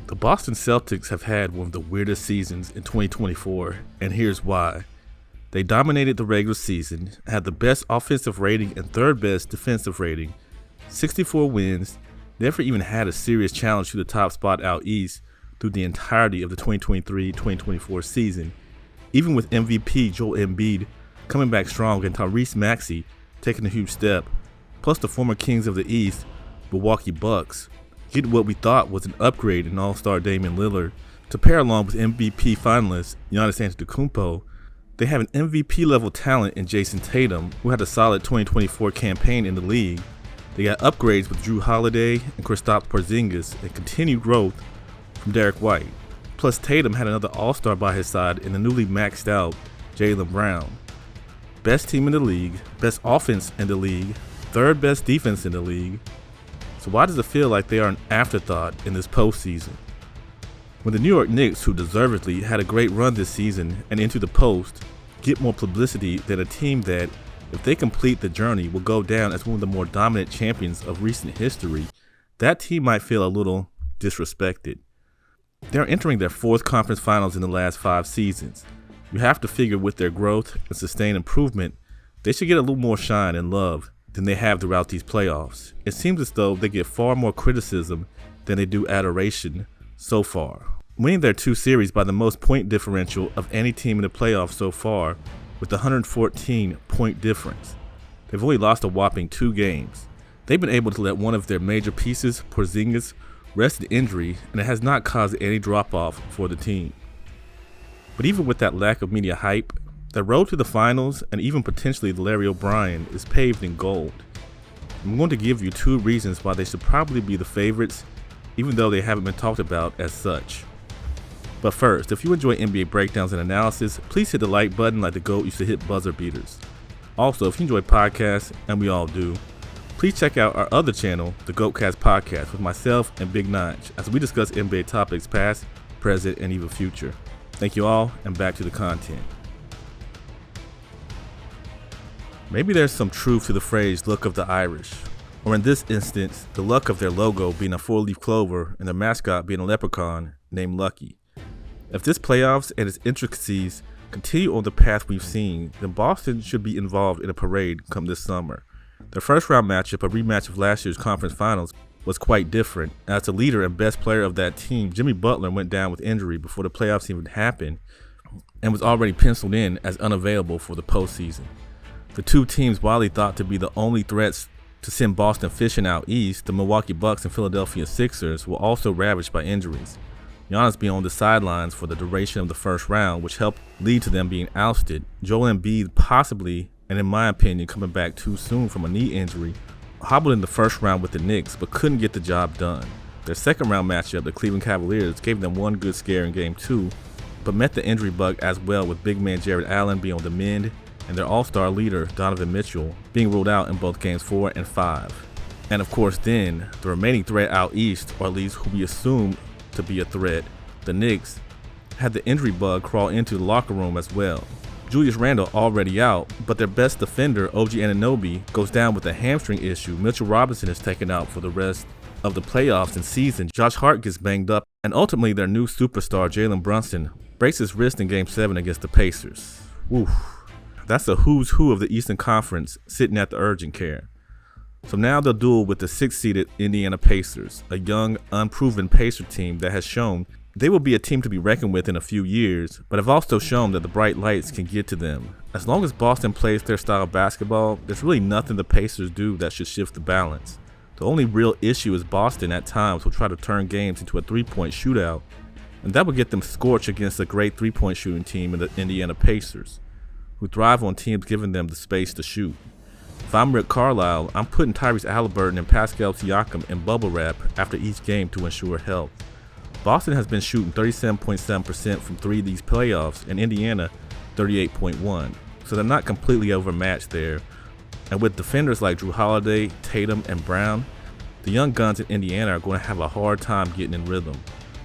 The Boston Celtics have had one of the weirdest seasons in 2024, and here's why. They dominated the regular season, had the best offensive rating and third best defensive rating, 64 wins, never even had a serious challenge to the top spot out east through the entirety of the 2023-2024 season, even with MVP Joel Embiid coming back strong and Tyrese Maxey taking a huge step, plus the former Kings of the East, Milwaukee Bucks, get what we thought was an upgrade in All-Star Damian Lillard to pair along with MVP finalist Giannis Antetokounmpo. They have an MVP-level talent in Jason Tatum, who had a solid 2024 campaign in the league. They got upgrades with Jrue Holiday and Kristaps Porzingis and continued growth from Derek White. Plus, Tatum had another All-Star by his side in the newly maxed out Jaylen Brown. Best team in the league, best offense in the league, third best defense in the league. So why does it feel like they are an afterthought in this postseason? When the New York Knicks, who deservedly had a great run this season and into the post, get more publicity than a team that, if they complete the journey, will go down as one of the more dominant champions of recent history, that team might feel a little disrespected. They're entering their fourth conference finals in the last 5 seasons. You have to figure with their growth and sustained improvement, they should get a little more shine and love than they have throughout these playoffs. It seems as though they get far more criticism than they do adoration so far. Winning their 2 series by the most point differential of any team in the playoffs so far, with a 114-point difference. They've only lost a whopping 2 games. They've been able to let one of their major pieces, Porzingis, rest in injury, and it has not caused any drop-off for the team. But even with that lack of media hype, the road to the finals and even potentially Larry O'Brien is paved in gold. I'm going to give you 2 reasons why they should probably be the favorites, even though they haven't been talked about as such. But first, if you enjoy NBA breakdowns and analysis, please hit the like button like the GOAT used to hit buzzer beaters. Also, if you enjoy podcasts, and we all do, please check out our other channel, the GOATcast Podcast, with myself and Big Notch, as we discuss NBA topics past, present, and even future. Thank you all, and back to the content. Maybe there's some truth to the phrase luck of the Irish, or in this instance, the luck of their logo being a 4-leaf clover and their mascot being a leprechaun named Lucky. If this playoffs and its intricacies continue on the path we've seen, then Boston should be involved in a parade come this summer. Their first round matchup, a rematch of last year's conference finals, was quite different, as the leader and best player of that team, Jimmy Butler, went down with injury before the playoffs even happened and was already penciled in as unavailable for the postseason. The 2 teams widely thought to be the only threats to send Boston fishing out east, the Milwaukee Bucks and Philadelphia Sixers, were also ravaged by injuries. Giannis being on the sidelines for the duration of the first round, which helped lead to them being ousted. Joel Embiid possibly, and in my opinion, coming back too soon from a knee injury, hobbled in the first round with the Knicks, but couldn't get the job done. Their second round matchup, the Cleveland Cavaliers, gave them one good scare in Game 2, but met the injury bug as well, with big man Jared Allen being on the mend, and their all-star leader, Donovan Mitchell, being ruled out in both Games 4 and 5. And of course then, the remaining threat out east, or at least who we assumed to be a threat, the Knicks, had the injury bug crawl into the locker room as well. Julius Randle already out, but their best defender, OG Anunoby, goes down with a hamstring issue. Mitchell Robinson is taken out for the rest of the playoffs and season. Josh Hart gets banged up, and ultimately their new superstar, Jalen Brunson, breaks his wrist in Game 7 against the Pacers. Woof. That's a who's who of the Eastern Conference sitting at the urgent care. So now they'll duel with the 6th-seeded Indiana Pacers, a young, unproven Pacer team that has shown they will be a team to be reckoned with in a few years, but have also shown that the bright lights can get to them. As long as Boston plays their style of basketball, there's really nothing the Pacers do that should shift the balance. The only real issue is Boston at times will try to turn games into a 3-point shootout, and that will get them scorched against a great 3-point shooting team in the Indiana Pacers, who thrive on teams giving them the space to shoot. If I'm Rick Carlisle, I'm putting Tyrese Halliburton and Pascal Siakam in bubble wrap after each game to ensure health. Boston has been shooting 37.7% from 3 these playoffs, and Indiana 38.1%, so they're not completely overmatched there. And with defenders like Jrue Holiday, Tatum, and Brown, the young guns in Indiana are going to have a hard time getting in rhythm.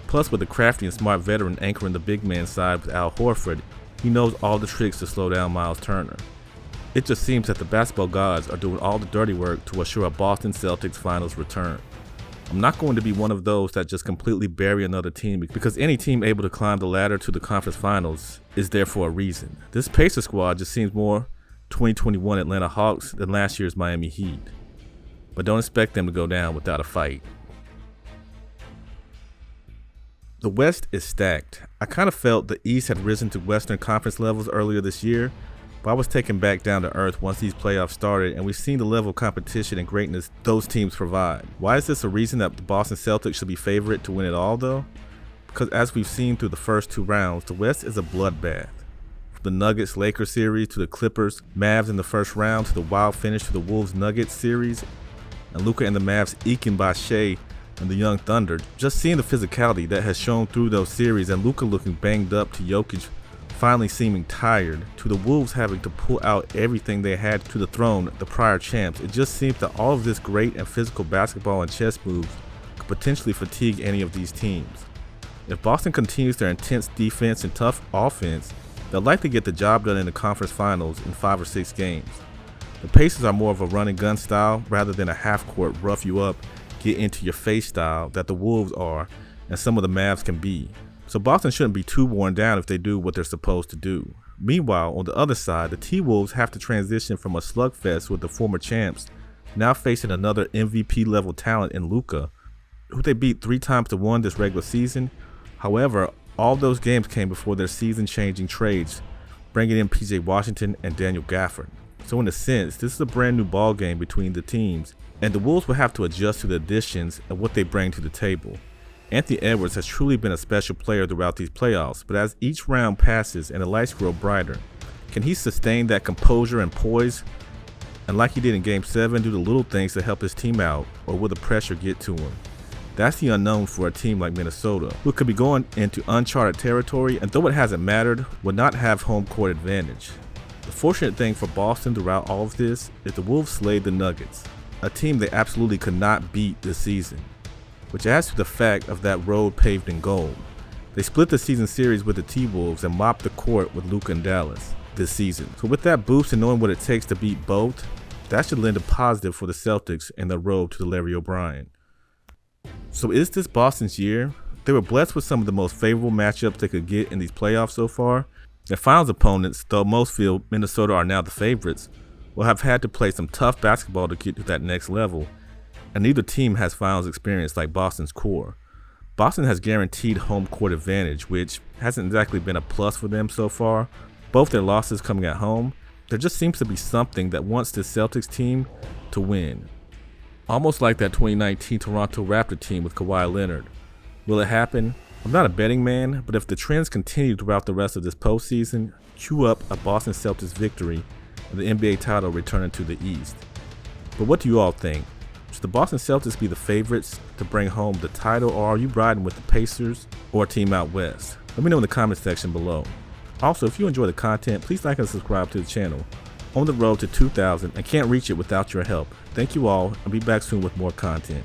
Plus, with the crafty and smart veteran anchoring the big man side with Al Horford, he knows all the tricks to slow down Miles Turner. It just seems that the basketball gods are doing all the dirty work to assure a Boston Celtics finals return. I'm not going to be one of those that just completely bury another team, because any team able to climb the ladder to the conference finals is there for a reason. This Pacers squad just seems more 2021 Atlanta Hawks than last year's Miami Heat. But don't expect them to go down without a fight. The West is stacked. I kind of felt the East had risen to Western Conference levels earlier this year, but I was taken back down to earth once these playoffs started and we've seen the level of competition and greatness those teams provide. Why is this a reason that the Boston Celtics should be favorite to win it all though? Because as we've seen through the first two rounds, the West is a bloodbath. From the Nuggets-Lakers series to the Clippers-Mavs in the first round to the wild finish to the Wolves-Nuggets series, and Luka and the Mavs eking by Shea and the Young Thunder, just seeing the physicality that has shown through those series and Luka looking banged up to Jokic finally seeming tired, to the Wolves having to pull out everything they had to dethrone the prior champs, it just seems that all of this great and physical basketball and chess moves could potentially fatigue any of these teams. If Boston continues their intense defense and tough offense, they'll likely get the job done in the conference finals in 5 or 6 games. The Pacers are more of a run and gun style rather than a half-court rough you up, get into your face style that the Wolves are and some of the Mavs can be. So Boston shouldn't be too worn down if they do what they're supposed to do. Meanwhile, on the other side, the T-Wolves have to transition from a slugfest with the former champs, now facing another MVP level talent in Luka, who they beat 3 times to 1 this regular season. However, all those games came before their season-changing trades, bringing in PJ Washington and Daniel Gafford. So in a sense, this is a brand new ball game between the teams, and the Wolves will have to adjust to the additions and what they bring to the table. Anthony Edwards has truly been a special player throughout these playoffs, but as each round passes and the lights grow brighter, can he sustain that composure and poise? And like he did in Game 7, do the little things to help his team out, or will the pressure get to him? That's the unknown for a team like Minnesota, who could be going into uncharted territory and though it hasn't mattered, would not have home court advantage. The fortunate thing for Boston throughout all of this is the Wolves slayed the Nuggets, a team they absolutely could not beat this season, which adds to the fact of that road paved in gold. They split the season series with the T-Wolves and mopped the court with Luka and Dallas this season. So with that boost and knowing what it takes to beat both, that should lend a positive for the Celtics and their road to the Larry O'Brien. So is this Boston's year? They were blessed with some of the most favorable matchups they could get in these playoffs so far. Their finals opponents, though most feel Minnesota are now the favorites, will have had to play some tough basketball to get to that next level, and neither team has finals experience like Boston's core. Boston has guaranteed home court advantage, which hasn't exactly been a plus for them so far. Both their losses coming at home, there just seems to be something that wants this Celtics team to win. Almost like that 2019 Toronto Raptor team with Kawhi Leonard. Will it happen? I'm not a betting man, but if the trends continue throughout the rest of this postseason, cue up a Boston Celtics victory and the NBA title returning to the East. But what do you all think? Should the Boston Celtics be the favorites to bring home the title, or are you riding with the Pacers or a team out west? Let me know in the comment section below. Also, if you enjoy the content, please like and subscribe to the channel. On the road to 2,000 and can't reach it without your help. Thank you all, and be back soon with more content.